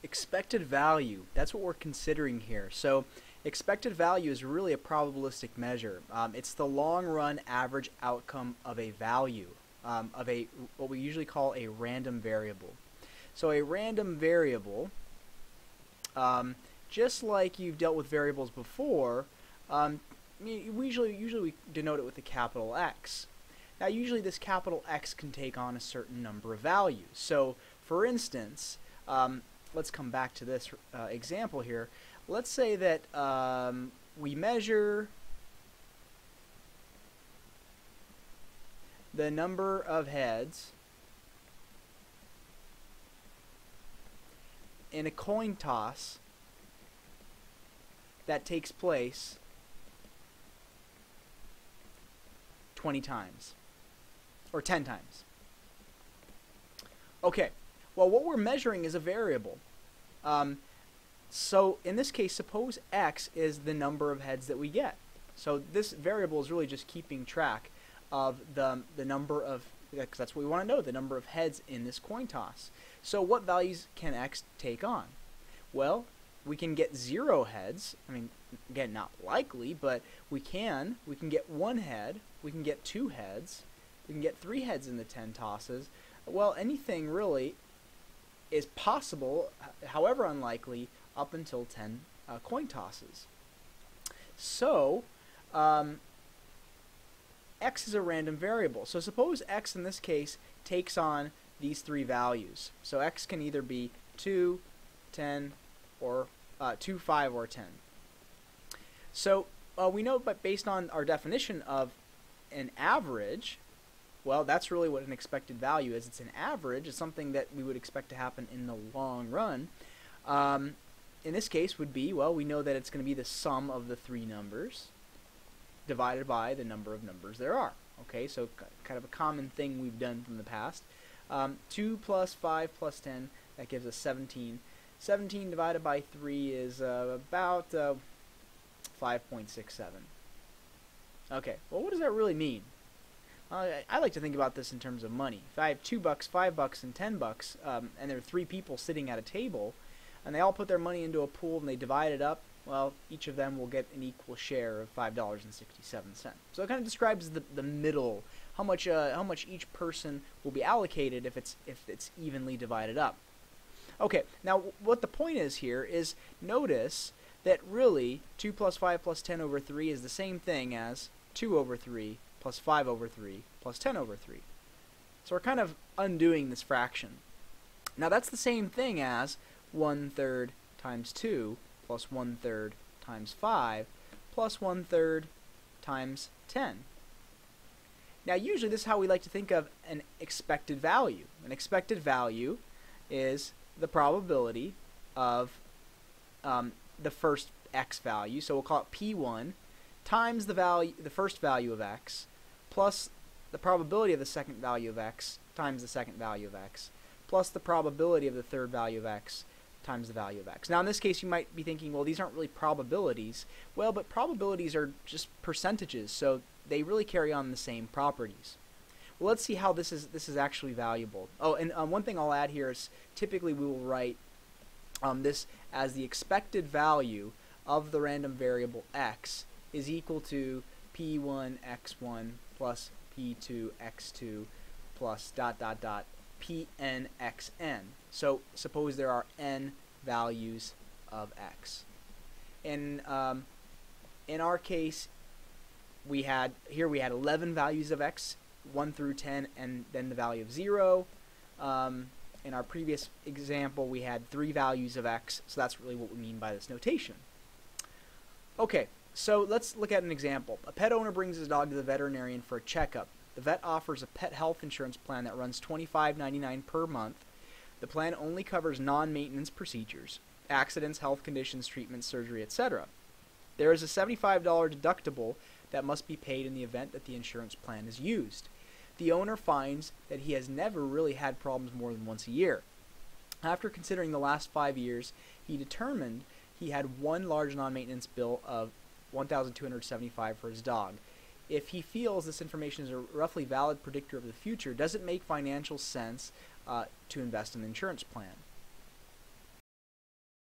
expected value, that's what we're considering here. So expected value is really a probabilistic measure. It's the long run average outcome of a value, of a what we usually call a random variable. So a random variable, just like you've dealt with variables before, usually we denote it with a capital X. Now usually this capital X can take on a certain number of values. So for instance, let's come back to this example here. Let's say that we measure the number of heads in a coin toss that takes place 20 times or 10 times. Okay, well, what we're measuring is a variable. So in this case, suppose X is the number of heads that we get. So this variable is really just keeping track of the number of, because that's what we want to know, the number of heads in this coin toss. So what values can X take on? Well, we can get 0 heads. I mean, again, not likely, but we can get 1 head, we can get 2 heads, we can get 3 heads in the 10 tosses. Well, anything really is possible, however unlikely, up until 10 coin tosses. So X is a random variable. So suppose X in this case takes on these 3 values. So X can either be 2, 10, or 2, 5, or 10. So we know, but based on our definition of an average, well, that's really what an expected value is. It's an average. It's something that we would expect to happen in the long run. In this case would be, well, we know that it's going to be the sum of the 3 numbers divided by the number of numbers there are. Okay, so kind of a common thing we've done from the past. 2 plus 5 plus 10, that gives us 17. 17 divided by 3 is about 5.67. Okay, well, what does that really mean? I like to think about this in terms of money. If I have $2, $5, and $10, and there are 3 people sitting at a table, and they all put their money into a pool and they divide it up, well, each of them will get an equal share of $5.67. So it kind of describes the middle, how much each person will be allocated if it's evenly divided up. Okay, now what the point is here is, notice that really 2 plus 5 plus 10 over 3 is the same thing as 2 over 3 plus 5 over 3 plus 10 over 3. So we're kind of undoing this fraction. Now that's the same thing as 1/3 times 2 plus 1/3 times 5 plus 1/3 times 10. Now usually this is how we like to think of an expected value. An expected value is the probability of the first x value, so we'll call it P1, times the first value of x, plus the probability of the second value of x times the second value of x, plus the probability of the third value of x times the value of x. Now in this case you might be thinking, well, these aren't really probabilities. Well, but probabilities are just percentages, so they really carry on the same properties. Well, let's see how this is actually valuable. Oh, and one thing I'll add here is typically we will write this as the expected value of the random variable x is equal to P1 x1 plus P2 x2 plus ... Pn xn. So suppose there are n values of x. In our case, we had 11 values of x, 1 through 10, and then the value of 0. In our previous example, we had 3 values of x, so that's really what we mean by this notation. Okay, so let's look at an example. A pet owner brings his dog to the veterinarian for a checkup. The vet offers a pet health insurance plan that runs $25.99 per month. The plan only covers non-maintenance procedures, accidents, health conditions, treatments, surgery, etc. There is a $75 deductible that must be paid in the event that the insurance plan is used. The owner finds that he has never really had problems more than once a year. After considering the last 5 years, he determined he had one large non-maintenance bill of $1,275 for his dog. If he feels this information is a roughly valid predictor of the future, does it make financial sense to invest in the insurance plan?